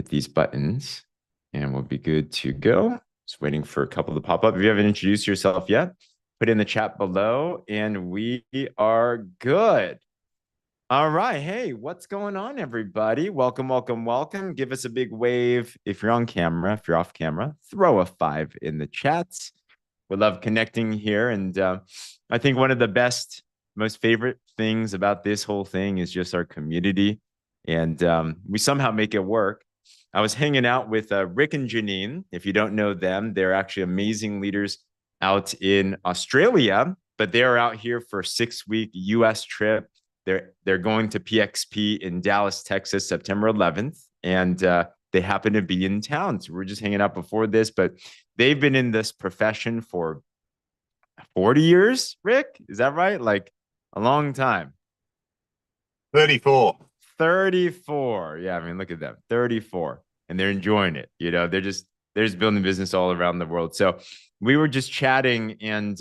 hit these buttons and we'll be good to go. Just waiting for a couple to pop up. If you haven't introduced yourself yet, put in the chat below and we are good. All right. Hey, what's going on, everybody? Welcome, welcome, welcome. Give us a big wave. If you're on camera, if you're off camera, throw a 5 in the chats. We love connecting here. And I think one of the best, most favorite things about this whole thing is just our community. And we somehow make it work. I was hanging out with Rick and Janine. If you don't know them, they're actually amazing leaders out in Australia, but they're out here for a 6-week US trip. They're going to PXP in Dallas, Texas, September 11th, and they happen to be in town. So we're just hanging out before this, but they've been in this profession for 40 years, Rick? Is that right? Like a long time. 34. 34. Yeah, I mean, look at them. 34. And they're enjoying it. You know, they're just building business all around the world. So we were just chatting and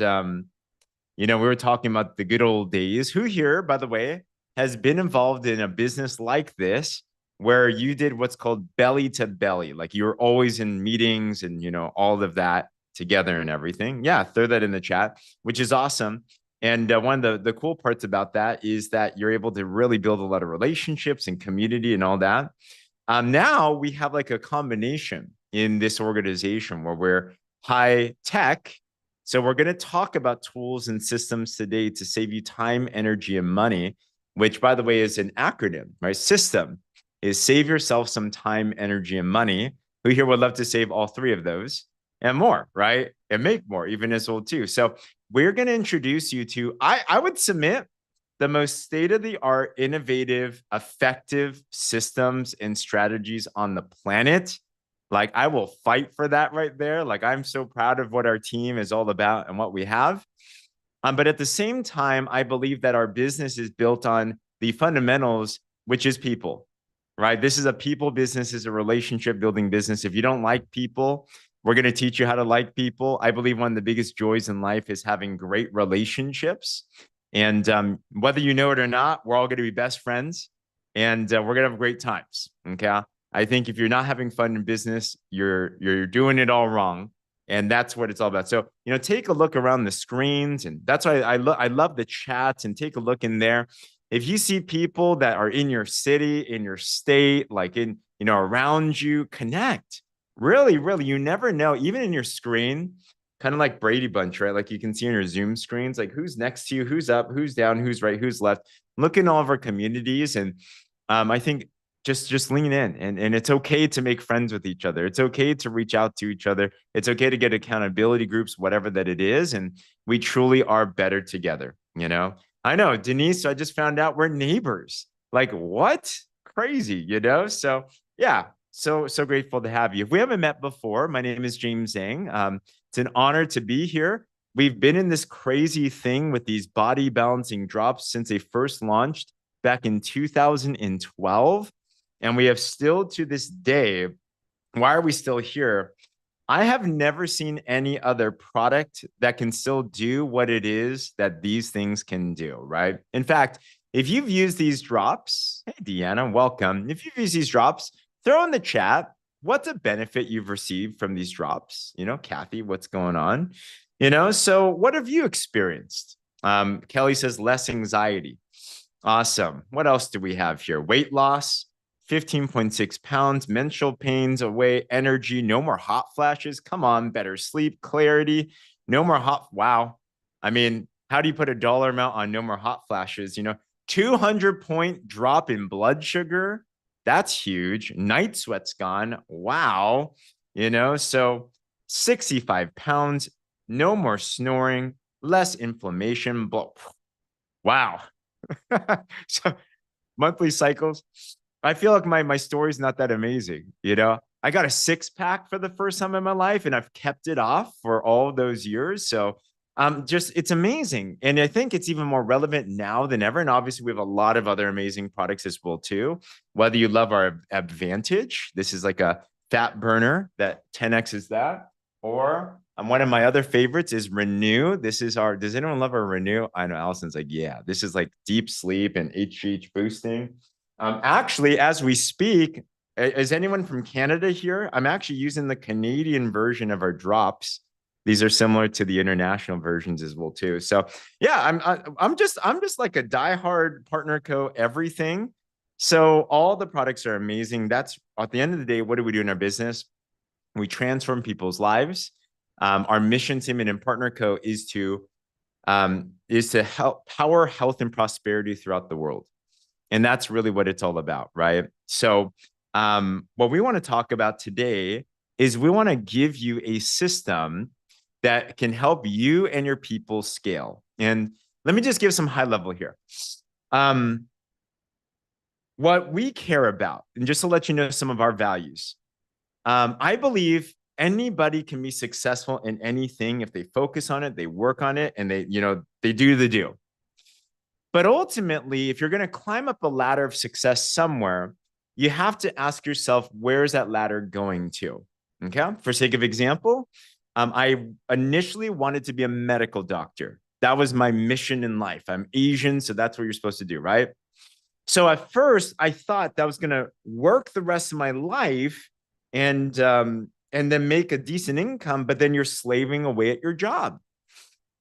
we were talking about the good old days. Who here, by the way, has been involved in a business like this where you did what's called belly to belly? Like you were always in meetings and, all of that together and everything. Yeah, throw that in the chat, which is awesome. And one of the cool parts about that is that you're able to really build a lot of relationships and community and all that. Now we have like a combination in this organization where we're high tech. So we're going to talk about tools and systems today to save you time, energy, and money, which, by the way, is an acronym, right? System is save yourself some time, energy, and money. Who here would love to save all three of those and more, right? And make more, even as well too. So we're going to introduce you to, I would submit, the most state-of-the-art, innovative, effective systems and strategies on the planet. Like I will fight for that right there. Like I'm so proud of what our team is all about and what we have. But at the same time, I believe that our business is built on the fundamentals, which is people, right? This is a people business, is a relationship building business. If you don't like people, we're going to teach you how to like people. I believe one of the biggest joys in life is having great relationships. And whether you know it or not, we're all going to be best friends and we're going to have great times. Okay. I think if you're not having fun in business, you're doing it all wrong. And that's what it's all about. So, take a look around the screens. And that's why I love the chats, and take a look in there. If you see people that are in your city, in your state, like around you, connect. Really, really, you never know. Even in your screen, kind of like Brady Bunch, right? Like you can see on your Zoom screens, like who's next to you, who's up, who's down, who's right, who's left. Look in all of our communities. And I think just lean in, and it's okay to make friends with each other. It's okay to reach out to each other. It's okay to get accountability groups, whatever that it is. And we truly are better together. I know, Denise, I just found out we're neighbors. Like what? Crazy, So yeah, so grateful to have you. If we haven't met before, my name is James Zhang. It's an honor to be here. We've been in this crazy thing with these body balancing drops since they first launched back in 2012. And we have still to this day, why are we still here? I have never seen any other product that can still do what it is that these things can do, right? In fact, if you've used these drops, hey, Deanna, welcome. If you've used these drops, throw in the chat what's a benefit you've received from these drops. Kathy, what's going on? So what have you experienced? Kelly says less anxiety. Awesome. What else do we have here? Weight loss, 15.6 pounds, menstrual pains away, energy, no more hot flashes. Come on, better sleep, clarity, no more hot. Wow. I mean, how do you put a dollar amount on no more hot flashes? 200-point drop in blood sugar. That's huge. Night sweat's gone. Wow. So 65 pounds, no more snoring, less inflammation. Wow. So monthly cycles. I feel like my story's not that amazing. I got a 6-pack for the first time in my life, and I've kept it off for all those years. So it's amazing. And I think it's even more relevant now than ever. And obviously we have a lot of other amazing products as well too. Whether you love our Advantage, this is like a fat burner that 10X is that, or one of my other favorites is Renew. Does anyone love our Renew? I know Allison's like, yeah, this is like deep sleep and HGH boosting. Actually, as we speak, Is anyone from Canada here? I'm actually using the Canadian version of our drops. These are similar to the international versions as well too. So yeah, I'm just like a diehard partner co everything. So all the products are amazing. That's at the end of the day, what do we do in our business? We transform people's lives. Our mission statement in Partner Co is to help power health and prosperity throughout the world. And that's really what it's all about, right? So, what we want to talk about today is we want to give you a system that can help you and your people scale. And let me just give some high level here. Um, what we care about, and just to let you know some of our values, I believe anybody can be successful in anything if they focus on it, they work on it, and they do the do. But ultimately, if you're going to climb up a ladder of success somewhere, you have to ask yourself, where's that ladder going to? Okay. For sake of example, I initially wanted to be a medical doctor. That was my mission in life. I'm Asian, so that's what you're supposed to do, right? So at first, I thought that was going to work the rest of my life and then make a decent income, but then you're slaving away at your job.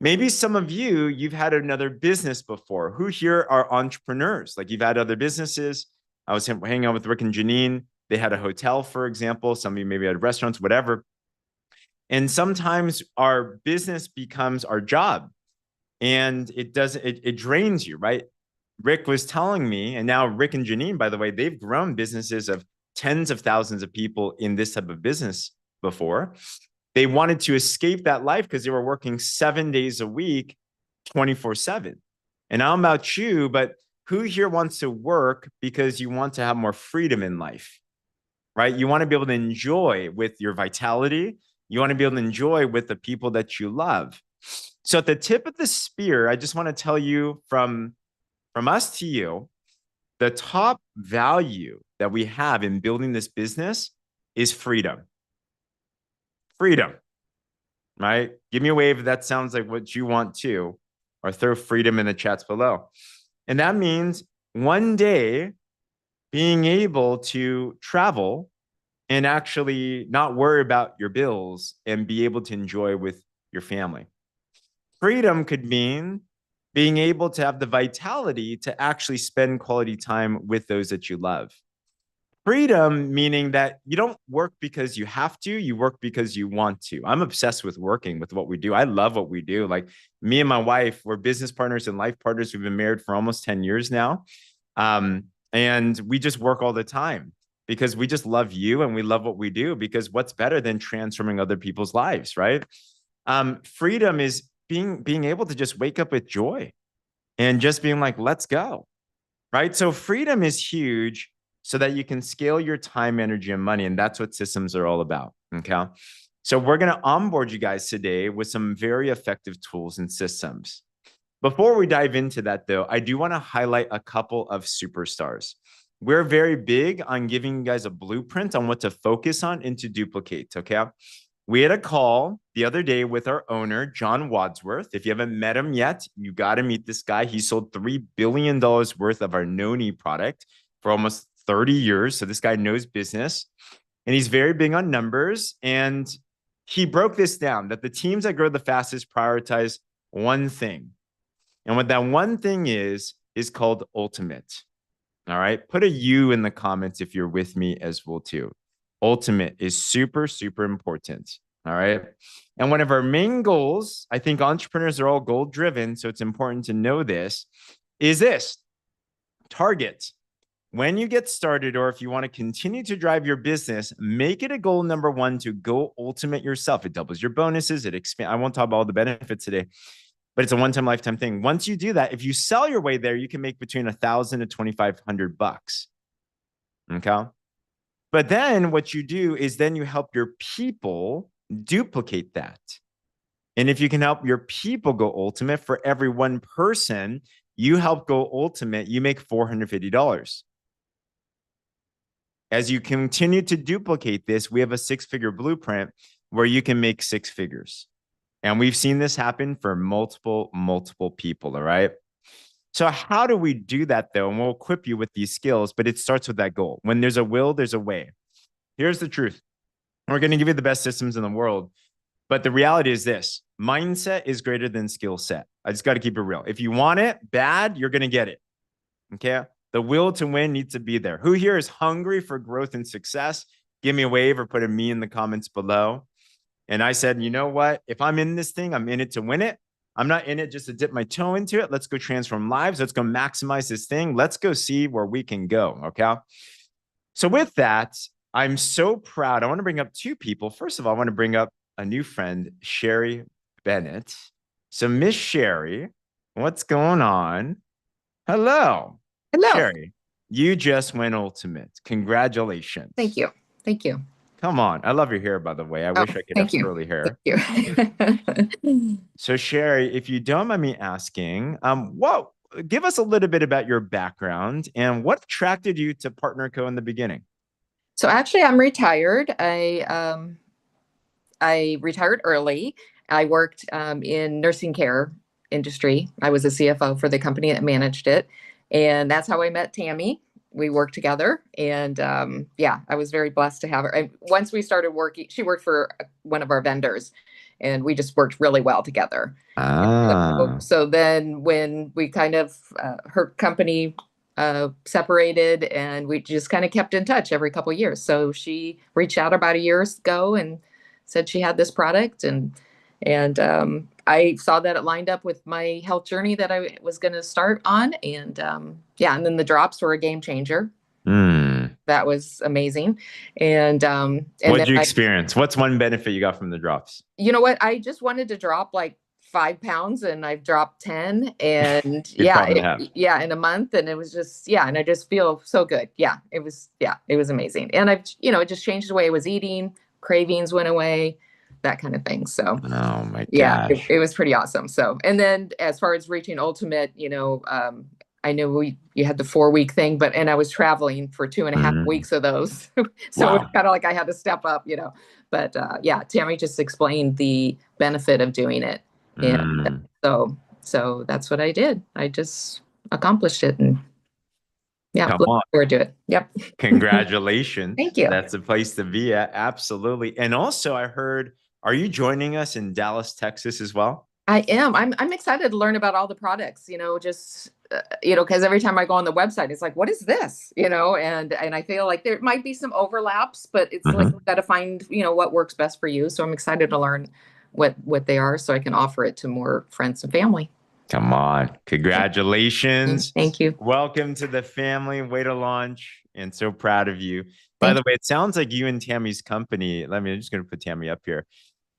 Maybe some of you've had another business before. Who here are entrepreneurs? Like you've had other businesses. I was hanging out with Rick and Janine. They had a hotel, for example. Some of you maybe had restaurants, whatever. And sometimes our business becomes our job and it drains you, right? Rick was telling me, and now Rick and Janine, by the way, they've grown businesses of tens of thousands of people in this type of business before. They wanted to escape that life because they were working 7 days a week, 24/7. And I don't know about you, but who here wants to work because you want to have more freedom in life, right? You want to be able to enjoy with your vitality. You want to be able to enjoy with the people that you love. So at the tip of the spear, I just want to tell you from us to you, the top value that we have in building this business is freedom. Freedom, right? Give me a wave if that sounds like what you want to, or throw freedom in the chats below. And that means one day being able to travel and actually not worry about your bills and be able to enjoy with your family. Freedom could mean being able to have the vitality to actually spend quality time with those that you love. Freedom, meaning that you don't work because you have to, you work because you want to. I'm obsessed with working with what we do. I love what we do. Like me and my wife, we're business partners and life partners. We've been married for almost 10 years now. And we just work all the time because we just love you and we love what we do, because what's better than transforming other people's lives, right? Freedom is being able to just wake up with joy and just being like, let's go, right? So freedom is huge so that you can scale your time, energy, and money. And that's what systems are all about, okay? So we're going to onboard you guys today with some very effective tools and systems. Before we dive into that, though, I do want to highlight a couple of superstars. We're very big on giving you guys a blueprint on what to focus on and to duplicate, okay? We had a call the other day with our owner, John Wadsworth. If you haven't met him yet, you got to meet this guy. He sold $3 billion worth of our Noni product for almost 30 years. So this guy knows business and he's very big on numbers. And he broke this down that the teams that grow the fastest prioritize one thing. And what that one thing is called ultimate. All right. Put a U in the comments if you're with me as well too. Ultimate is super, super important. All right. And one of our main goals, I think entrepreneurs are all goal driven, so it's important to know this, is this: target. When you get started, or if you want to continue to drive your business, make it a goal number one to go ultimate yourself. It doubles your bonuses. It expands. I won't talk about all the benefits today, but it's a one-time lifetime thing. Once you do that, if you sell your way there, you can make between $1,000 to $2,500. Okay. But then what you do is then you help your people duplicate that. And if you can help your people go ultimate, for every one person you help go ultimate, you make $450. As you continue to duplicate this, we have a 6-figure blueprint where you can make 6 figures. And we've seen this happen for multiple people. All right. So how do we do that though? And we'll equip you with these skills, but it starts with that goal. When there's a will, there's a way. Here's the truth. We're going to give you the best systems in the world. But the reality is this: mindset is greater than skill set. I just got to keep it real. If you want it bad, you're going to get it. Okay. The will to win needs to be there. Who here is hungry for growth and success? Give me a wave or put a me in the comments below. And I said, you know what? If I'm in this thing, I'm in it to win it. I'm not in it just to dip my toe into it. Let's go transform lives. Let's go maximize this thing. Let's go see where we can go. Okay. So with that, I'm so proud. I want to bring up two people. First of all, I want to bring up a new friend, Sherry Bennett. So Miss Sherry, what's going on? Hello. Hello. Sherry, you just went ultimate. Congratulations. Thank you. Thank you. Come on. I love your hair, by the way. I wish I could have curly hair. Thank you. So Sherry, if you don't mind me asking, give us a little bit about your background and what attracted you to Partner Co in the beginning? So actually, I'm retired. I retired early. I worked in nursing care industry. I was a CFO for the company that managed it, and that's how I met Tammy. We worked together, and yeah, I was very blessed to have her. And once we started working, she worked for one of our vendors, and we just worked really well together. So then when we kind of her company separated, and we just kind of kept in touch every couple of years. So she reached out about a year ago and said she had this product, and I saw that it lined up with my health journey that I was going to start on. And yeah, and then the drops were a game changer. That was amazing. And what did you experience? What's one benefit you got from the drops? You know what? I just wanted to drop like 5 pounds, and I've dropped 10, and yeah, in a month. And it was just, yeah. And I just feel so good. Yeah, it was amazing. And I've, it just changed the way I was eating. Cravings went away, that kind of thing. So, oh my gosh. Yeah, it was pretty awesome. So, and then as far as reaching ultimate, I know you had the 4-week thing, and I was traveling for 2.5 weeks of those. So wow. It was kind of like I had to step up, but yeah, Tammy just explained the benefit of doing it. And so that's what I did. I just accomplished it, and yeah, look forward to it. Yep. Congratulations. Thank you. That's the place to be at. Absolutely. And also I heard, are you joining us in Dallas, Texas as well? I am. I'm excited to learn about all the products, just, because every time I go on the website, it's like, what is this? And I feel like there might be some overlaps, but it's like, you got to find, what works best for you. So I'm excited to learn what they are so I can offer it to more friends and family. Come on. Congratulations. Thank you. Welcome to the family. Way to launch. And so proud of you. By the way, it sounds like you and Tammy's company, I'm just going to put Tammy up here.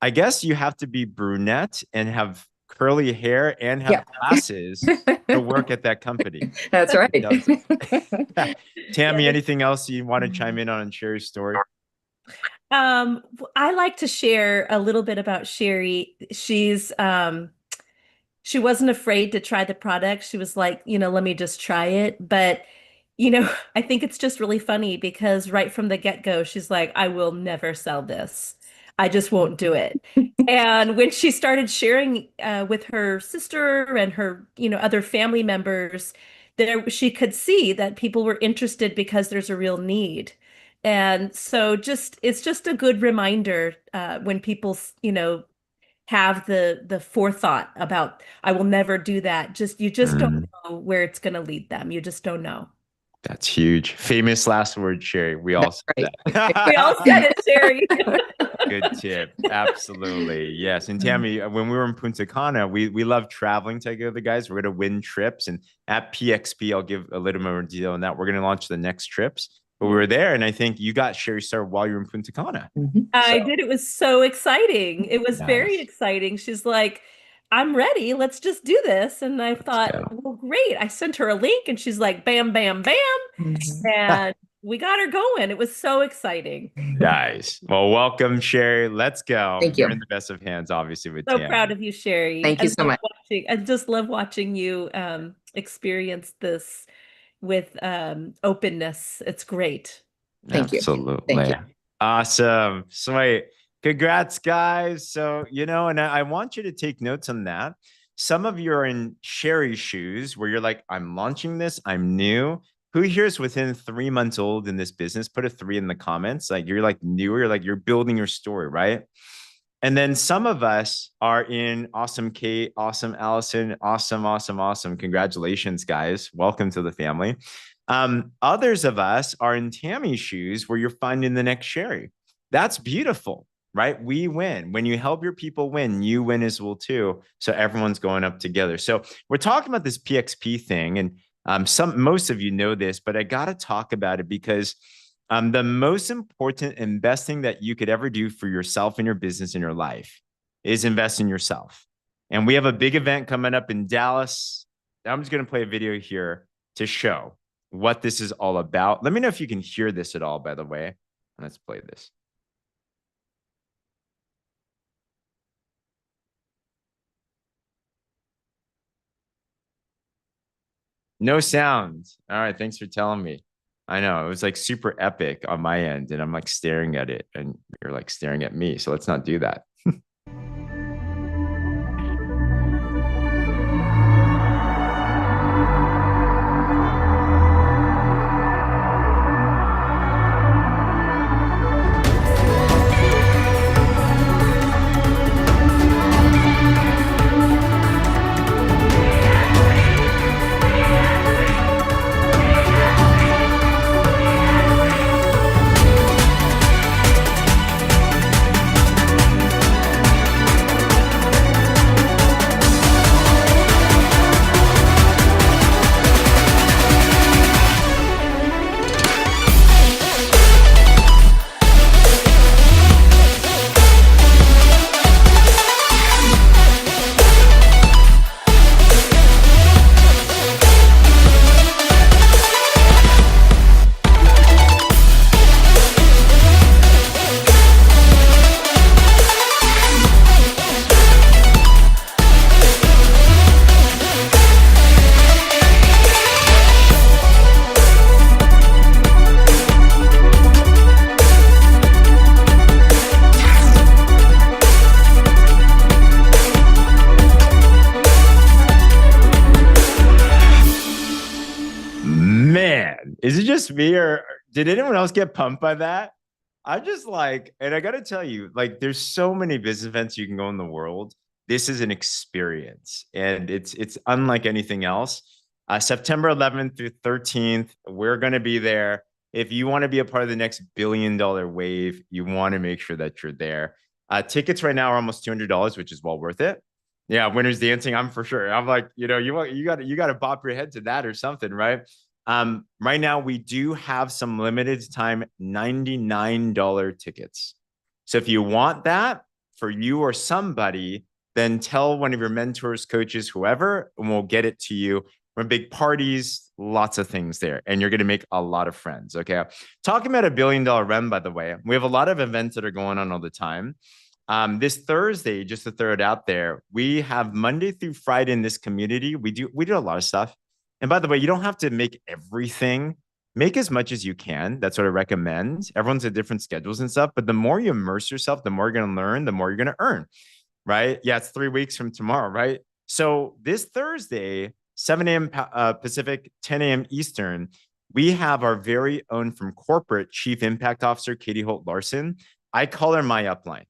I guess you have to be brunette and have curly hair and have glasses to work at that company. That's right. Tammy, anything else you want to chime in on Sherry's story? I like to share a little bit about Sherry. She wasn't afraid to try the product. She was like, let me just try it. But, I think it's just really funny because right from the get-go, she's like, I will never sell this. I just won't do it. And when she started sharing with her sister and her, other family members, she could see that people were interested because there's a real need. And so it's just a good reminder when people, have the forethought about, I will never do that. You just don't know where it's going to lead them. You just don't know. That's huge. Famous last word, Sherry. We all said that. We all said it, Sherry. Good tip. Absolutely. Yes. And Tammy, when we were in Punta Cana, we love traveling together, guys. We're going to win trips. And at PXP, I'll give a little more detail on that. We're going to launch the next trips. But we were there, and I think you got Sherry started while you were in Punta Cana. I did. It was so exciting. It was very exciting. She's like, I'm ready. Let's just do this. And I thought, well, great. I sent her a link, and she's like, bam, bam, bam. And we got her going. It was so exciting. Nice. Well, welcome, Sherry. Let's go. Thank you. You're in the best of hands, obviously, with So Tammy. proud of you, Sherry. Thank you so much. I just love watching you experience this with openness. It's great. Thank you. Absolutely. Thank you. Awesome. Sweet. Congrats, guys. So, and I want you to take notes on that. Some of you are in Sherry's shoes where you're like, I'm launching this, I'm new. Who here is within 3 months old in this business? Put a 3 in the comments. Like you're like newer, like you're building your story, right? And then some of us are in awesome Kate, awesome Allison, awesome, awesome, awesome. Congratulations, guys. Welcome to the family. Others of us are in Tammy's shoes where you're finding the next Sherry. That's beautiful, right? We win. When you help your people win, you win as well too. So everyone's going up together. So we're talking about this PXP thing, and most of you know this, but I got to talk about it because the most important and best thing that you could ever do for yourself and your business in your life is invest in yourself. And we have a big event coming up in Dallas. I'm just going to play a video here to show what this is all about. Let me know if you can hear this at all, by the way. Let's play this. No sound. All right. Thanks for telling me. I know it was like super epic on my end, and I'm like staring at it, and you're like staring at me. So let's not do that. Man, is it just me or did anyone else get pumped by that? I'm just like, and I got to tell you, like, there's so many business events you can go in the world. This is an experience, and it's unlike anything else. September 11th through 13th, we're going to be there. If you want to be a part of the next $1 billion wave, you want to make sure that you're there. Tickets right now are almost $200, which is well worth it. Yeah, winners dancing. I'm for sure. I'm like, you got to bop your head to that or something, right? Right now we do have some limited time $99 tickets. So if you want that for you or somebody, then tell one of your mentors, coaches, whoever, and we'll get it to you. We're big parties, lots of things there, and you're going to make a lot of friends. Okay. Talking about $1 billion run, by the way, we have a lot of events that are going on all the time. This Thursday, just to throw it out there, we have Monday through Friday in this community. We do a lot of stuff. And by the way, you don't have to make everything. Make as much as you can. That's what I recommend. Everyone's at different schedules and stuff. But the more you immerse yourself, the more you're going to learn, the more you're going to earn, right? Yeah, it's 3 weeks from tomorrow, right? So this Thursday, 7 a.m. Pacific, 10 a.m. Eastern, we have our very own from corporate Chief Impact Officer, Katie Holt Larson. I call her my upline.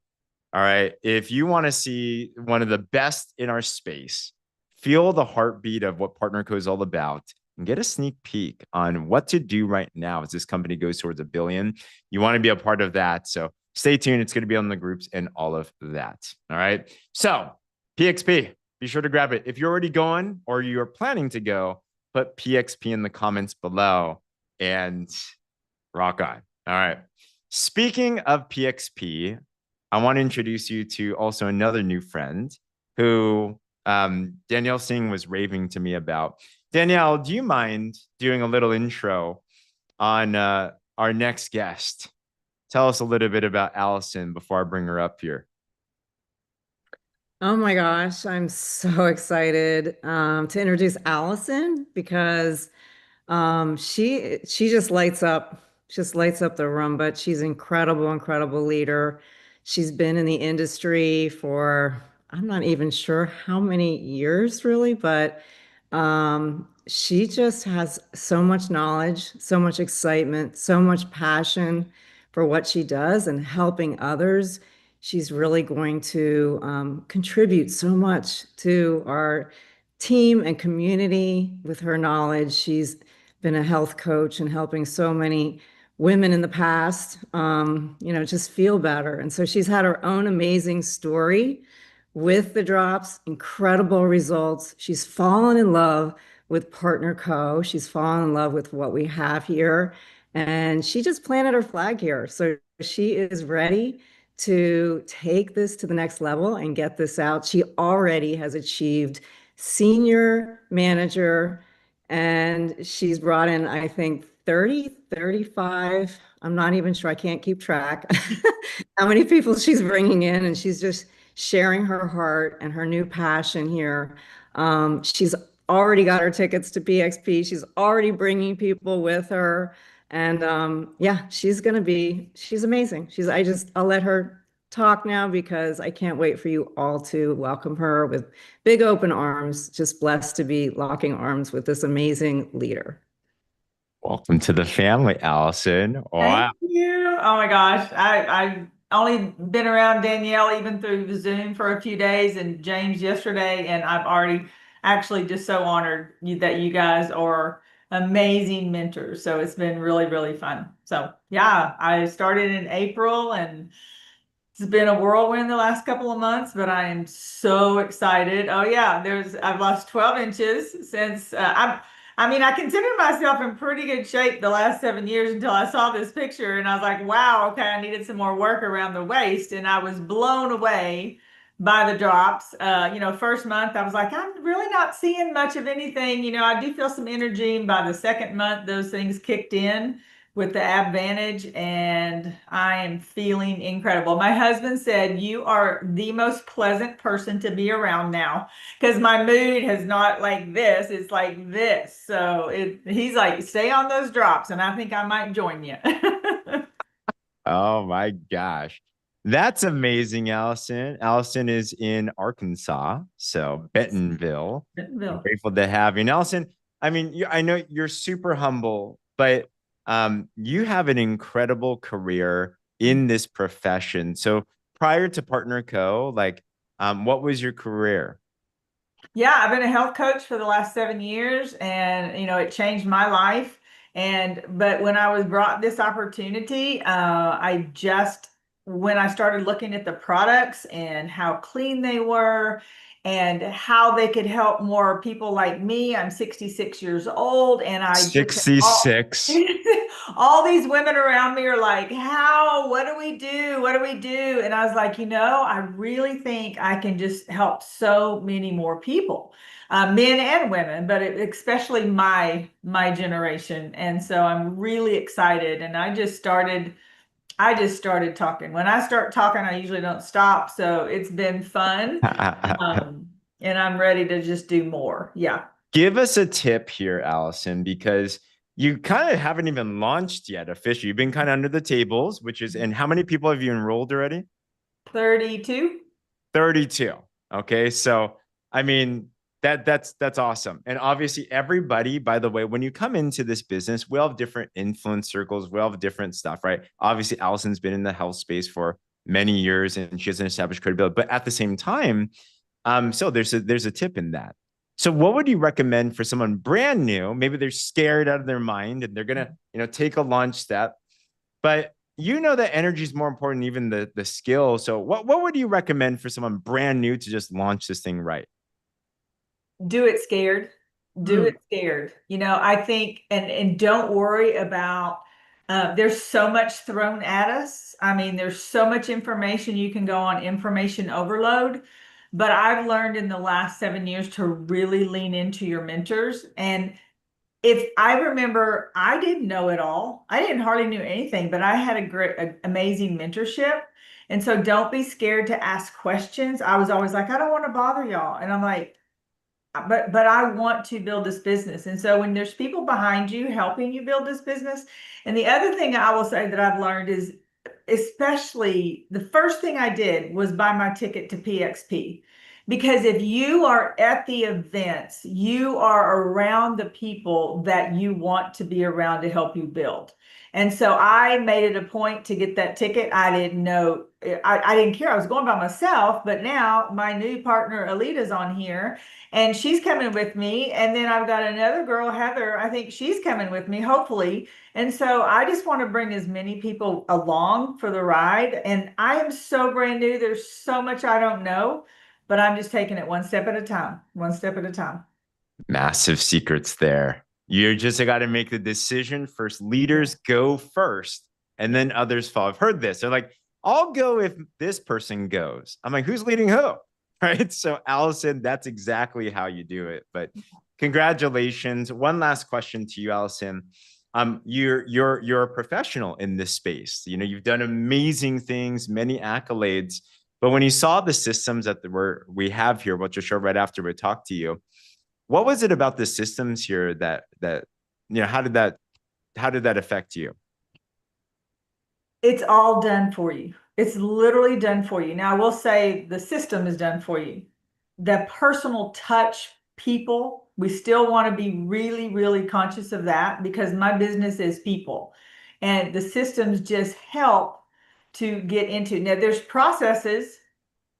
All right. If you want to see one of the best in our space, feel the heartbeat of what Partner Code is all about, and get a sneak peek on what to do right now as this company goes towards $1 billion. You want to be a part of that. So stay tuned. It's going to be on the groups and all of that. All right. So PXP, be sure to grab it. If you're already going or you're planning to go, put PXP in the comments below and rock on. All right. Speaking of PXP, I want to introduce you to also another new friend who Danielle Singh was raving to me about. Danielle, do you mind doing a little intro on our next guest? Tell us a little bit about Allison before I bring her up here. Oh my gosh, I'm so excited to introduce Allison because she just lights up the room, but she's an incredible leader. She's been in the industry for I'm not even sure how many years really, but she just has so much knowledge, so much excitement, so much passion for what she does and helping others. She's really going to contribute so much to our team and community with her knowledge. She's been a health coach and helping so many women in the past, just feel better. And so she's had her own amazing story with the drops, incredible results. She's fallen in love with Partner Co. She's fallen in love with what we have here. And she just planted her flag here. So she is ready to take this to the next level and get this out. She already has achieved senior manager, and she's brought in, I think, 30, 35. I'm not even sure. I can't keep track how many people she's bringing in, and she's just sharing her heart and her new passion here. She's already got her tickets to BXP. She's already bringing people with her. And yeah, she's amazing. I'll let her talk now because I can't wait for you all to welcome her with big open arms. Just blessed to be locking arms with this amazing leader. Welcome to the family, Allison. Wow. Thank you. Oh my gosh. I've only been around Danielle even through Zoom for a few days and James yesterday, and I've already actually just so honored that you guys are amazing mentors. So it's been really, really fun. So yeah, I started in April and it's been a whirlwind the last couple of months, but I am so excited. Oh yeah, I've lost 12 inches since I consider myself in pretty good shape the last 7 years until I saw this picture and I was like, wow, okay, I needed some more work around the waist, and I was blown away by the drops. First month I was like, I'm really not seeing much of anything. I do feel some energy, and by the second month, those things kicked in with the Advantage, and I am feeling incredible. My husband said, you are the most pleasant person to be around now, because my mood has not like this, it's like this. So he's like, stay on those drops, and I think I might join you. Oh my gosh. That's amazing, Allison. Allison is in Arkansas, so Bentonville. I'm grateful to have you. And Allison, I mean, I know you're super humble, but you have an incredible career in this profession. So prior to Partner Co., what was your career? Yeah, I've been a health coach for the last 7 years, and it changed my life. But when I was brought this opportunity, when I started looking at the products and how clean they were and how they could help more people like me. I'm 66 years old, and I just 66. all these women around me are like, what do we do? What do we do? And I was like, I really think I can just help so many more people, men and women, but especially my generation. And so I'm really excited. And I just started talking. When I start talking, I usually don't stop. So it's been fun. And I'm ready to just do more. Yeah. Give us a tip here, Allison, because you kind of haven't even launched yet officially. You've been kind of under the tables, and how many people have you enrolled already? 32. 32. Okay. So, I mean, that's awesome. And obviously everybody, by the way, when you come into this business, we all have different influence circles. We all have different stuff, right? Obviously, Allison's been in the health space for many years and she has an established credibility, but at the same time, so there's a tip in that. So what would you recommend for someone brand new? Maybe they're scared out of their mind and they're gonna, take a launch step, but that energy is more important than even the skill. So what would you recommend for someone brand new to just launch this thing right? Do it scared. Do it scared. I think, and don't worry about, there's so much thrown at us. I mean, there's so much information. You can go on information overload. But I've learned in the last 7 years to really lean into your mentors. And if I remember, I didn't know it all. I didn't hardly knew anything, but I had amazing mentorship. And so don't be scared to ask questions. I was always like, I don't want to bother y'all. And I'm like, but I want to build this business. And so when there's people behind you helping you build this business, and the other thing I will say that I've learned is especially the first thing I did was buy my ticket to PXP. Because if you are at the events, you are around the people that you want to be around to help you build. And so I made it a point to get that ticket. I didn't know, I didn't care. I was going by myself, but now my new partner, Alita's on here and she's coming with me. And then I've got another girl, Heather, I think she's coming with me, hopefully. And so I just want to bring as many people along for the ride. And I am so brand new. There's so much I don't know, but I'm just taking it one step at a time, one step at a time. Massive secrets there. You just got to make the decision first. Leaders go first and then others follow. I've heard this. They're like, I'll go if this person goes. I'm like, who's leading who? Right. So Allison, that's exactly how you do it. But congratulations. One last question to you, Allison. You're a professional in this space. You know, you've done amazing things, many accolades. But when you saw the systems that we have here, which I'll show right after we talk to you, what was it about the systems here that you know, how did that affect you? It's all done for you. It's literally done for you. Now, I will say the system is done for you. The personal touch people, we still want to be really, really conscious of that because my business is people. And the systems just help to get into. Now, there's processes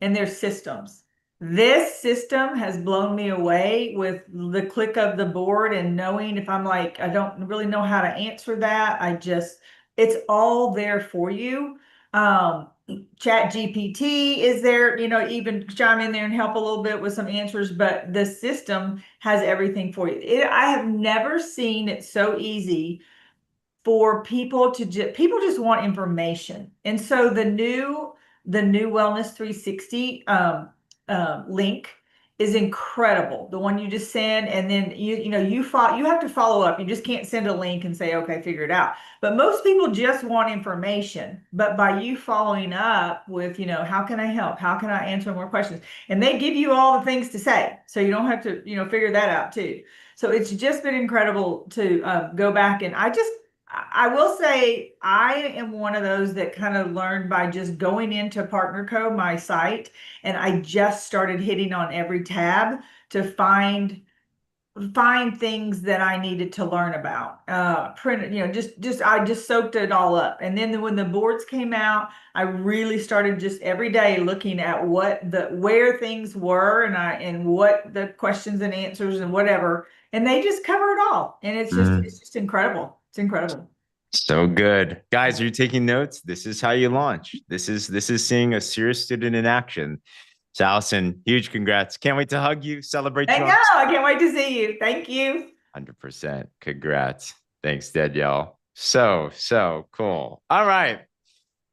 and there's systems. This system has blown me away with the click of the board and knowing if I'm like, I don't really know how to answer that. It's all there for you. Chat GPT is there, you know, even chime in there and help a little bit with some answers, but the system has everything for you. I have never seen it so easy for people to people just want information. And so the new Wellness 360 link is incredible. The one you just send, and then you have to follow up. You just can't send a link and say, okay, figure it out. But most people just want information. But by you following up with, you know, how can I help? How can I answer more questions? And they give you all the things to say. So you don't have to, you know, figure that out too. So it's just been incredible to go back. And I will say I am one of those that kind of learned by just going into PartnerCo, my site, and I just started hitting on every tab to find things that I needed to learn about. I just soaked it all up. And then when the boards came out, I really started just every day looking at where things were and what the questions and answers and whatever. And they just cover it all. And it's just incredible. It's incredible. So good. Guys, are you taking notes? This is how you launch. This is seeing a serious student in action. So Allison, huge congrats. Can't wait to hug you, celebrate you. I know. I can't wait to see you. Thank you. 100%. Congrats. Thanks, Danielle. So cool. All right.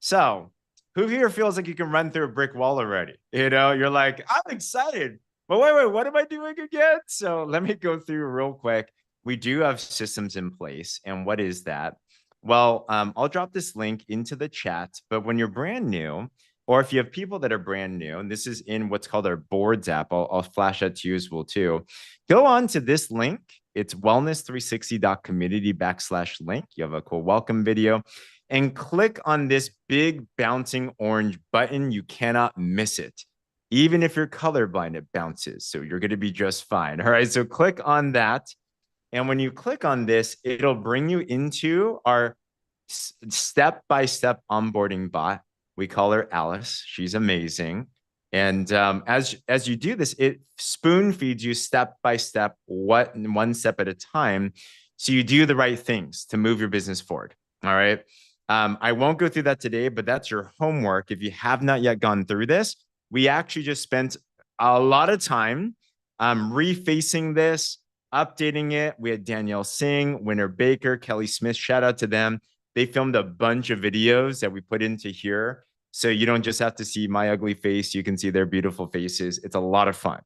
So who here feels like you can run through a brick wall already? You know, you're like, I'm excited. But wait, what am I doing again? So let me go through real quick. We do have systems in place. And what is that? Well, I'll drop this link into the chat, but when you're brand new, or if you have people that are brand new, and this is in what's called our boards app, I'll flash that to you as well too. Go on to this link. It's wellness360.community/link. You have a cool welcome video and click on this big bouncing orange button. You cannot miss it. Even if you're colorblind, it bounces. So you're going to be just fine. All right. So click on that. And when you click on this, it'll bring you into our step-by-step onboarding bot. We call her Alice. She's amazing. And as you do this, it spoon feeds you step-by-step, one step at a time. So you do the right things to move your business forward. All right. I won't go through that today, but that's your homework. If you have not yet gone through this, we actually just spent a lot of time refacing this, updating it. We had Danielle Singh, Winter Baker, Kelly Smith. Shout out to them. They filmed a bunch of videos that we put into here. So you don't just have to see my ugly face. You can see their beautiful faces. It's a lot of fun.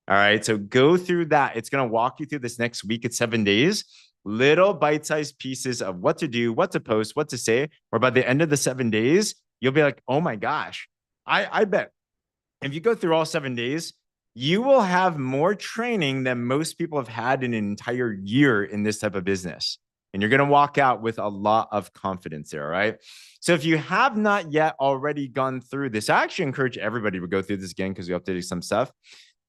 All right. So go through that. It's going to walk you through this next week. It's 7 days, little bite-sized pieces of what to do, what to post, what to say. Or by the end of the 7 days, you'll be like, oh my gosh, I bet if you go through all 7 days, you will have more training than most people have had in an entire year in this type of business. and you're going to walk out with a lot of confidence there. Right. So if you have not yet already gone through this, I actually encourage everybody to go through this again because we updated some stuff.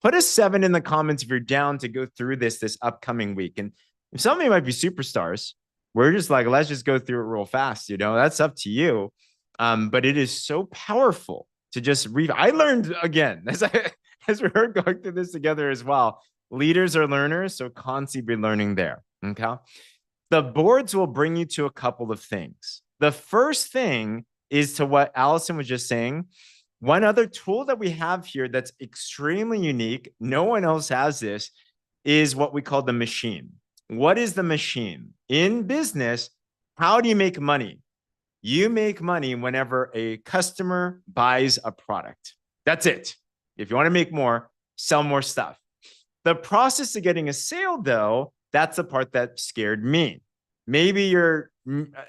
Put a 7 in the comments if you're down to go through this upcoming week. And if some of you might be superstars, we're just like, let's just go through it real fast. You know, that's up to you. But it is so powerful to just read. I learned again as we were going through this together as well. Leaders are learners, so constantly be learning there. Okay. The boards will bring you to a couple of things. The first thing is to what Allison was just saying. One other tool that we have here that's extremely unique, no one else has this, is what we call the machine. What is the machine? In business, how do you make money? You make money whenever a customer buys a product. That's it. If you want to make more, sell more stuff. The process of getting a sale, though, that's the part that scared me. Maybe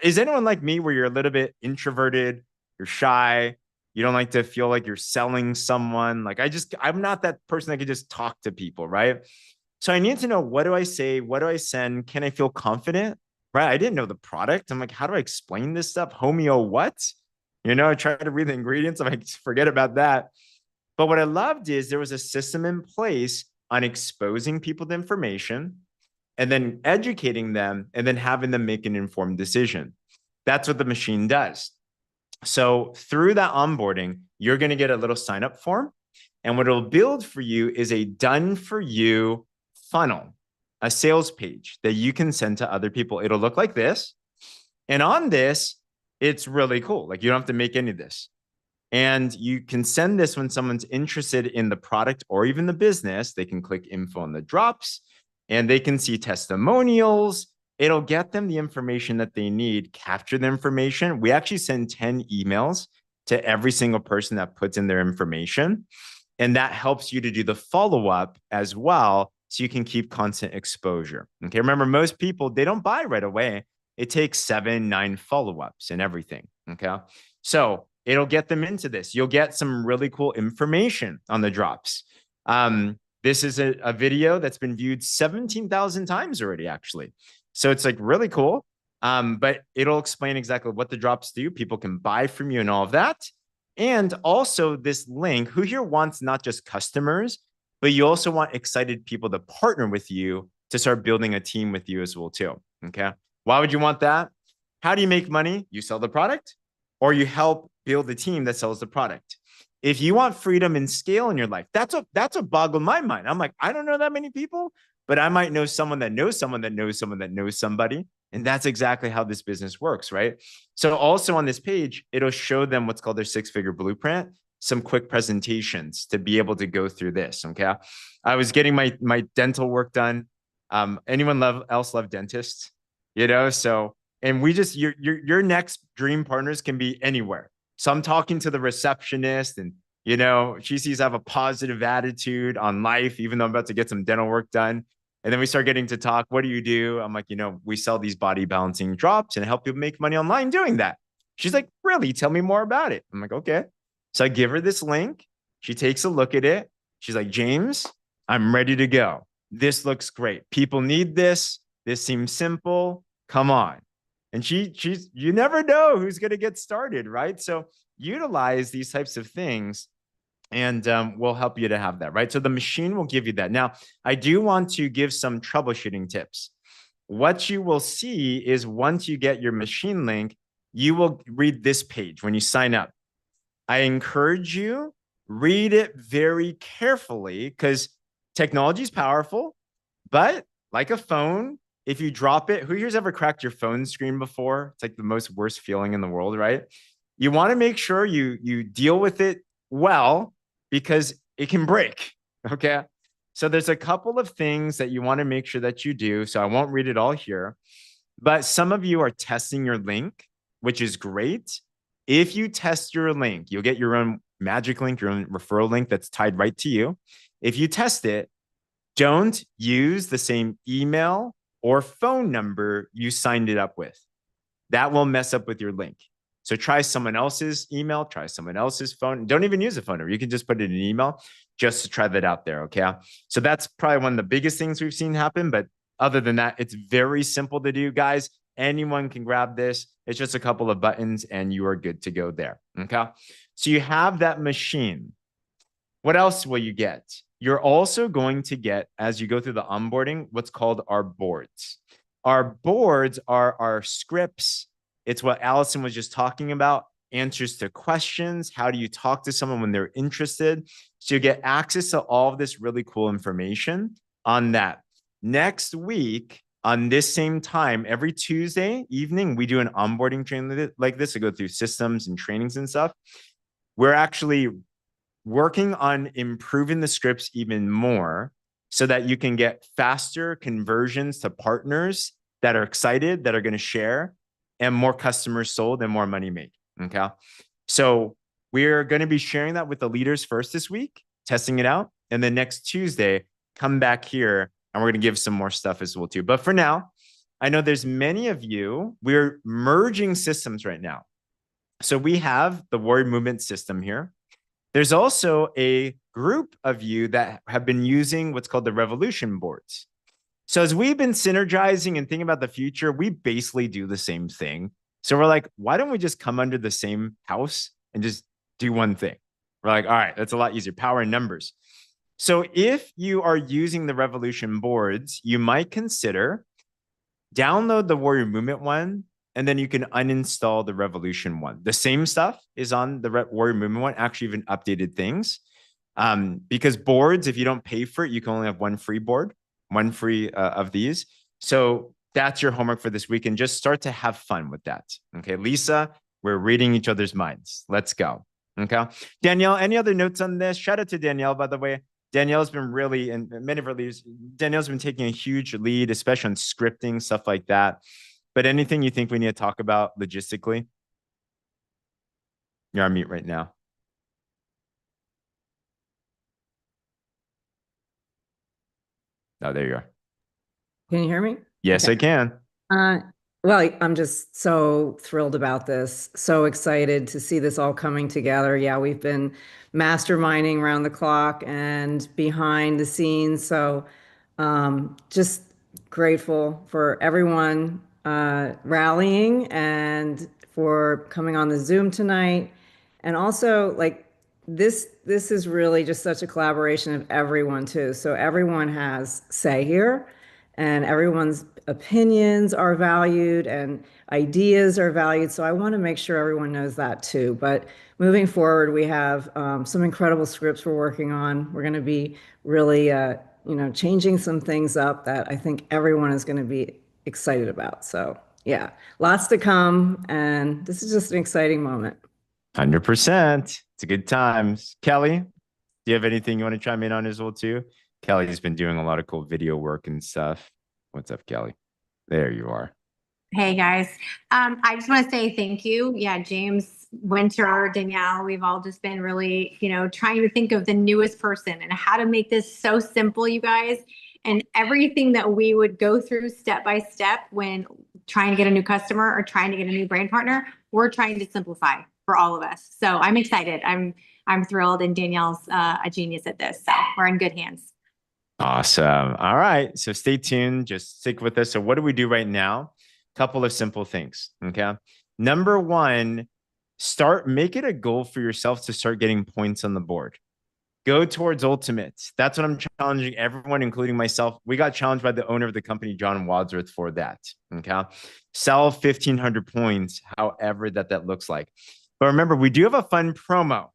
is anyone like me where you're a little bit introverted, you're shy, you don't like to feel like you're selling someone? Like I'm not that person that can just talk to people, right? So I need to know, what do I say? What do I send? Can I feel confident? Right? I didn't know the product. I'm like, how do I explain this stuff? Homeo what? You know, I try to read the ingredients. I'm like, forget about that. But what I loved is there was a system in place on exposing people to information and then educating them and then having them make an informed decision. That's what the machine does. So through that onboarding, you're going to get a little sign up form. And what it'll build for you is a done for you funnel, a sales page that you can send to other people. It'll look like this. And on this, it's really cool. Like you don't have to make any of this. And you can send this when someone's interested in the product or even the business. They can click info on the drops and they can see testimonials. It'll get them the information that they need, capture the information. We actually send 10 emails to every single person that puts in their information. And that helps you to do the follow-up as well, so you can keep constant exposure. Okay, remember, most people, they don't buy right away. It takes 7, 9 follow-ups and everything. Okay, so it'll get them into this. You'll get some really cool information on the drops. This is a video that's been viewed 17,000 times already, actually. So it's like really cool. But it'll explain exactly what the drops do. People can buy from you and all of that. And also this link, who here wants not just customers, but you also want excited people to partner with you to start building a team with you as well too. Okay. Why would you want that? How do you make money? You sell the product or you help build a team that sells the product. If you want freedom and scale in your life, that's what boggled my mind. I'm like, I don't know that many people, but I might know someone that knows someone that knows someone that knows somebody. And that's exactly how this business works, right? So also on this page, it'll show them what's called their 6-figure blueprint, some quick presentations to be able to go through this, okay? I was getting my dental work done. Anyone else love dentists? You know, so, and we just, your next dream partners can be anywhere. So I'm talking to the receptionist and, you know, she sees I have a positive attitude on life, even though I'm about to get some dental work done. And then we start getting to talk. What do you do? I'm like, you know, we sell these body balancing drops and help people make money online doing that. She's like, really? Tell me more about it. I'm like, okay. So I give her this link. She takes a look at it. She's like, James, I'm ready to go. This looks great. People need this. This seems simple. Come on. And she's, you never know who's going to get started, right? So utilize these types of things and we'll help you to have that, right? So the machine will give you that. Now, I do want to give some troubleshooting tips. What you will see is once you get your machine link, you will read this page when you sign up. I encourage you, read it very carefully because technology is powerful, but like a phone, if you drop it, who here's ever cracked your phone screen before? It's like the most worst feeling in the world, right? You want to make sure you deal with it well because it can break, okay? So there's a couple of things that you want to make sure that you do. So I won't read it all here, but some of you are testing your link, which is great. If you test your link, you'll get your own magic link, your own referral link that's tied right to you. If you test it, don't use the same email or phone number you signed it up with. That will mess up with your link. So try someone else's email, try someone else's phone. Don't even use a phone number. You can just put it in an email just to try that out there, okay? So that's probably one of the biggest things we've seen happen. But other than that, it's very simple to do, guys. Anyone can grab this. It's just a couple of buttons and you are good to go there. Okay. So you have that machine. What else will you get? You're also going to get, as you go through the onboarding, what's called our boards. Our boards are our scripts. It's what Allison was just talking about, answers to questions. How do you talk to someone when they're interested? So you get access to all of this really cool information on that. Next week, on this same time, every Tuesday evening, we do an onboarding training like this to go through systems and trainings and stuff. We're actually working on improving the scripts even more so that you can get faster conversions to partners that are excited, that are going to share, and more customers sold and more money made. Okay. So we're going to be sharing that with the leaders first this week, testing it out. And then next Tuesday, come back here and we're going to give some more stuff as well too. But for now, I know there's many of you, we're merging systems right now. So we have the Warrior Movement system here. There's also a group of you that have been using what's called the Revolution boards. So as we've been synergizing and thinking about the future, we basically do the same thing. So we're like, why don't we just come under the same house and just do one thing? We're like, all right, that's a lot easier. Power in numbers. So if you are using the Revolution boards, you might consider download the Warrior Movement one, and then you can uninstall the Revolution one. The same stuff is on the Warrior Movement one, actually even updated things. Because boards, if you don't pay for it, you can only have one free board, one free of these. So that's your homework for this week, and just start to have fun with that. Okay, Lisa, we're reading each other's minds. Let's go. Okay, Danielle, any other notes on this? Shout out to Danielle, by the way. Danielle's been really, and many of our leaders, Danielle's been taking a huge lead, especially on scripting, stuff like that. But anything you think we need to talk about logistically? You're on mute right now. Oh, there you are. Can you hear me? Yes, Okay. I can. Well, I'm just so thrilled about this. So excited to see this all coming together. Yeah, we've been masterminding around the clock and behind the scenes. So just grateful for everyone rallying and for coming on the Zoom tonight. And also, like, this is really just such a collaboration of everyone too. So everyone has say here, and everyone's opinions are valued and ideas are valued. So I want to make sure everyone knows that too. But moving forward, we have some incredible scripts we're working on. We're going to be really, changing some things up that I think everyone is going to be excited about. So yeah, lots to come. And this is just an exciting moment. 100%. It's a good times. Kelly, do you have anything you want to chime in on as well too? Kelly's been doing a lot of cool video work and stuff. What's up, Kelly? There you are. Hey guys. I just want to say thank you. Yeah, James, Winter, Danielle, we've all just been really, trying to think of the newest person and how to make this so simple, you guys. And everything that we would go through step by step when trying to get a new customer or trying to get a new brand partner, we're trying to simplify for all of us. So I'm excited. I'm thrilled, and Danielle's a genius at this. So we're in good hands. Awesome. All right. So stay tuned. Just stick with us. So what do we do right now? Couple of simple things. Okay. Number one, make it a goal for yourself to start getting points on the board. Go towards ultimates. That's what I'm challenging everyone, including myself. We got challenged by the owner of the company, John Wadsworth, for that. Okay. Sell 1,500 points, however that looks like. But remember, we do have a fun promo.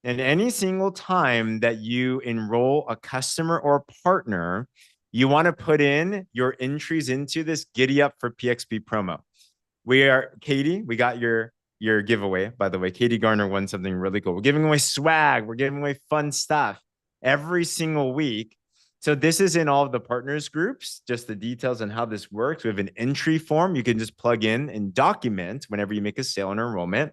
And any single time that you enroll a customer or partner, you want to put in your entries into this Giddy Up for PXP promo. Katie, we got your giveaway, by the way. Katie Garner won something really cool. We're giving away swag. We're giving away fun stuff every single week. So this is in all of the partners groups, just the details on how this works. We have an entry form you can just plug in and document whenever you make a sale and enrollment.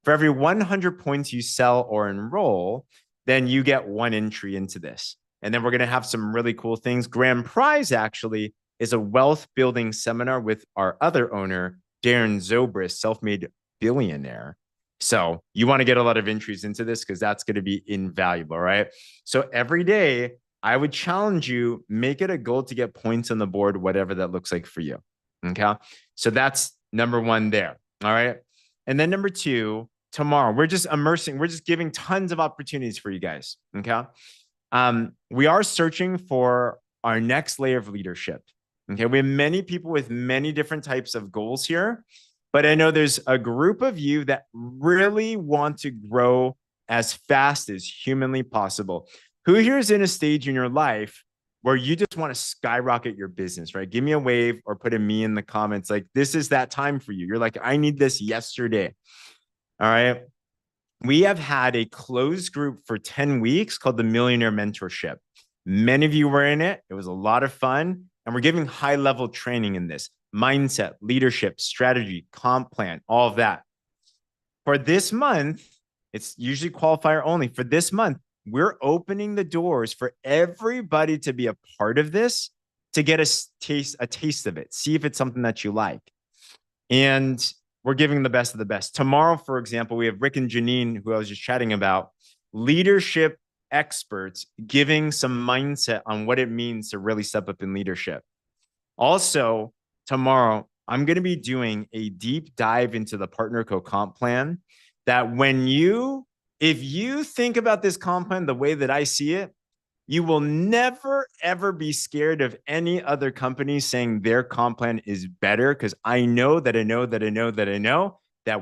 For every 100 points you sell or enroll, then you get one entry into this. And then we're going to have some really cool things. Grand prize actually is a wealth building seminar with our other owner, Darren Zobrist, self-made billionaire. So you want to get a lot of entries into this because that's going to be invaluable, right? So every day I would challenge you, make it a goal to get points on the board, whatever that looks like for you. Okay. So that's number one there. All right. And then number two, tomorrow, we're just giving tons of opportunities for you guys. Okay. We are searching for our next layer of leadership. Okay. We have many people with many different types of goals here, but I know there's a group of you that really want to grow as fast as humanly possible. Who here is in a stage in your life where you just want to skyrocket your business, right? Give me a wave or put a me in the comments. Like, this is that time for you. You're like, I need this yesterday. All right. We have had a closed group for 10 weeks called the Millionaire Mentorship. Many of you were in it. It was a lot of fun. And we're giving high level training in this mindset, leadership, strategy, comp plan, all of that. For this month, it's usually qualifier only. For this month, we're opening the doors for everybody to be a part of this, to get a taste of it, see if it's something that you like. And we're giving the best of the best. Tomorrow, for example, we have Rick and Janine, who I was just chatting about, leadership experts giving some mindset on what it means to really step up in leadership. Also, tomorrow, I'm going to be doing a deep dive into the Partner Co comp plan that if you think about this comp plan the way that I see it, you will never, ever be scared of any other company saying their comp plan is better, because I know that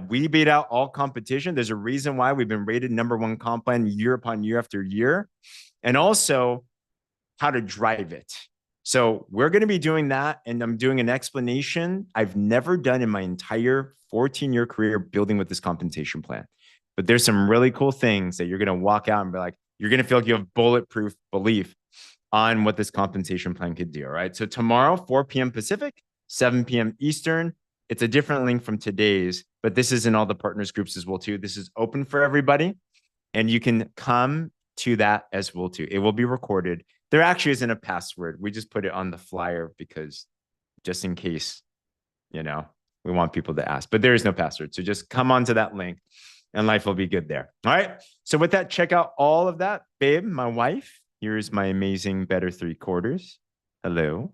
we beat out all competition. There's a reason why we've been rated #1 comp plan year upon year after year, and also how to drive it. So we're going to be doing that, and I'm doing an explanation I've never done in my entire 14-year career building with this compensation plan. But there's some really cool things that you're going to walk out and be like, you're going to feel like you have bulletproof belief on what this compensation plan could do. All right. So tomorrow, 4 p.m. Pacific, 7 p.m. Eastern. It's a different link from today's, but this is in all the partners groups as well, too. This is open for everybody, and you can come to that as well, too. It will be recorded. There actually isn't a password. We just put it on the flyer because just in case, we want people to ask, but there is no password. So just come onto that link and life will be good there. All right. So with that, check out all of that. Babe, my wife, here's my amazing better 3/4. Hello.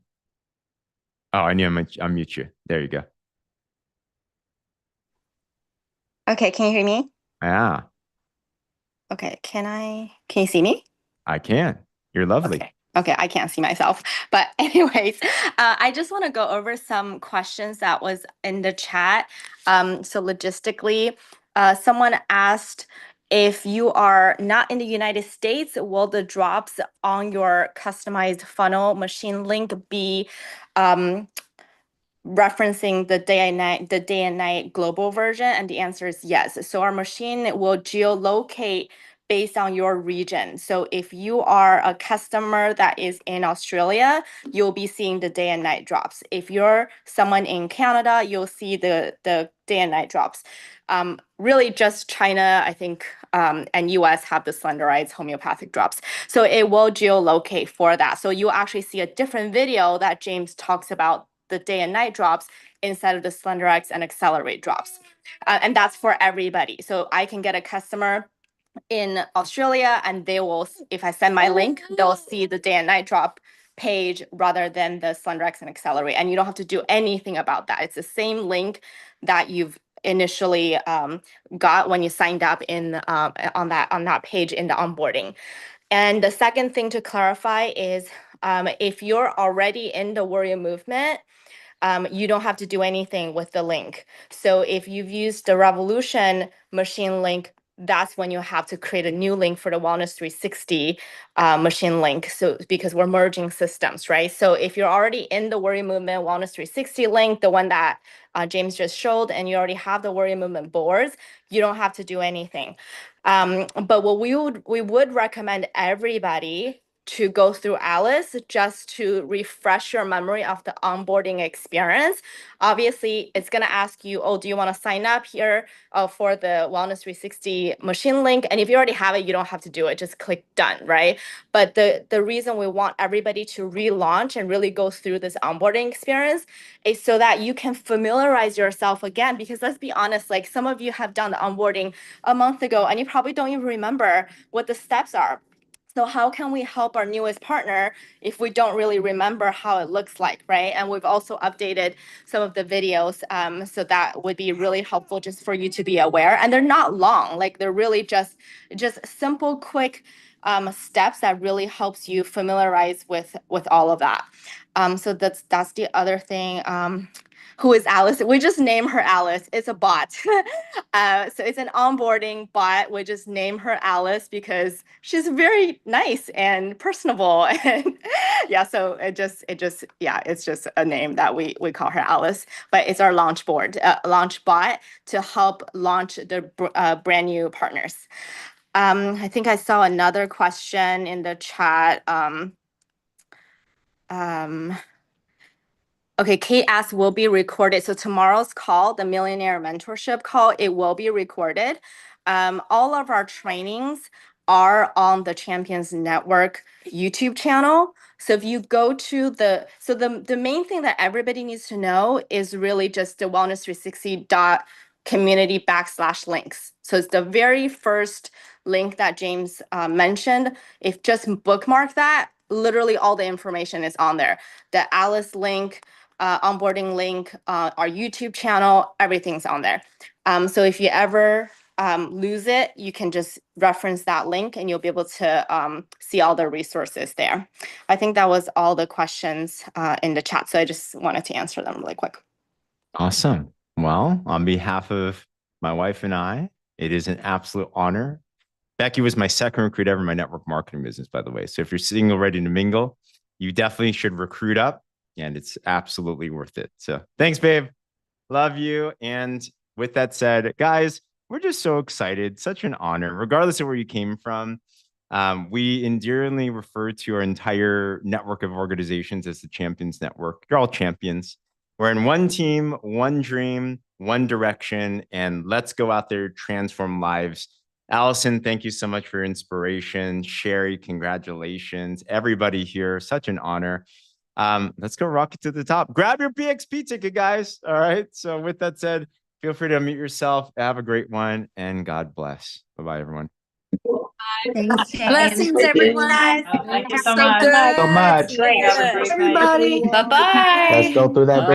Oh, I need to unmute you. There you go. Okay, can you hear me? Ah, Okay, can you see me? I can. You're lovely. Okay, I can't see myself. But anyways, I just want to go over some questions that was in the chat. So logistically, someone asked, if you are not in the United States, will the drops on your customized funnel machine link be referencing the day and night global version? And the answer is yes. So our machine will geolocate based on your region. So if you are a customer that is in Australia, you'll be seeing the day and night drops. If you're someone in Canada, you'll see the day and night drops. Really just China, I think, and US have the Slenderites homeopathic drops. So it will geolocate for that. So you'll actually see a different video that James talks about the day and night drops instead of the SlenderX and Accelerate drops. And that's for everybody. So I can get a customer in Australia and they will, if I send my link, they'll see the day and night drop page rather than the SlenderX and Accelerate. And you don't have to do anything about that. It's the same link that you've initially got when you signed up in on that page in the onboarding. And the second thing to clarify is if you're already in the Warrior Movement, you don't have to do anything with the link. So if you've used the Revolution machine link, that's when you have to create a new link for the Wellness 360 machine link. So because we're merging systems, right? So if you're already in the Warrior Movement Wellness 360 link, the one that James just showed, and you already have the Warrior Movement boards, you don't have to do anything. But what we would recommend everybody to go through Alice just to refresh your memory of the onboarding experience. Obviously, it's going to ask you, oh, do you want to sign up here for the Wellness 360 machine link? And if you already have it, you don't have to do it. Just click done, right? But the reason we want everybody to relaunch and really go through this onboarding experience is so that you can familiarize yourself again. Because let's be honest, like some of you have done the onboarding a month ago and you probably don't even remember what the steps are. So how can we help our newest partner if we don't really remember how it looks like, right? And we've also updated some of the videos, so that would be really helpful just for you to be aware. And they're not long, like they're really just simple, quick steps that really helps you familiarize with all of that. So that's the other thing. Who is Alice? We just name her Alice. It's a bot. So it's an onboarding bot. We just name her Alice because she's very nice and personable. And yeah, so it's just a name that we call her Alice. But it's our launch bot to help launch the brand new partners. I think I saw another question in the chat. Okay, Kate asked, will be recorded. So tomorrow's call, the Millionaire Mentorship call, it will be recorded. All of our trainings are on the Champions Network YouTube channel. So if you go to the main thing that everybody needs to know is really just the wellness360.community/links. So it's the very first link that James mentioned. If just bookmark that, literally all the information is on there. The Alice link, onboarding link, our YouTube channel, everything's on there. So if you ever lose it, you can just reference that link and you'll be able to see all the resources there. I think that was all the questions in the chat. So I just wanted to answer them really quick. Awesome. Well, on behalf of my wife and I, it is an absolute honor. Becky was my second recruit ever in my network marketing business, by the way. So if you're single, ready to mingle, you definitely should recruit up, and it's absolutely worth it. So thanks, babe. Love you. And with that said, guys, we're just so excited. Such an honor, regardless of where you came from. We endearingly refer to our entire network of organizations as the Champions Network. You're all champions. We're in one team, one dream, one direction, and let's go out there, transform lives. Allison, thank you so much for your inspiration. Sherry, congratulations. Everybody here, such an honor. Let's go rocket to the top. Grab your PXP ticket, guys. All right. So with that said, feel free to unmute yourself. Have a great one, and God bless. Bye-bye, everyone. Thanks, James. Blessings, everyone. Thank you so So much. good. So much. Great. Have a great night. Everybody. Bye-bye. Let's go through that.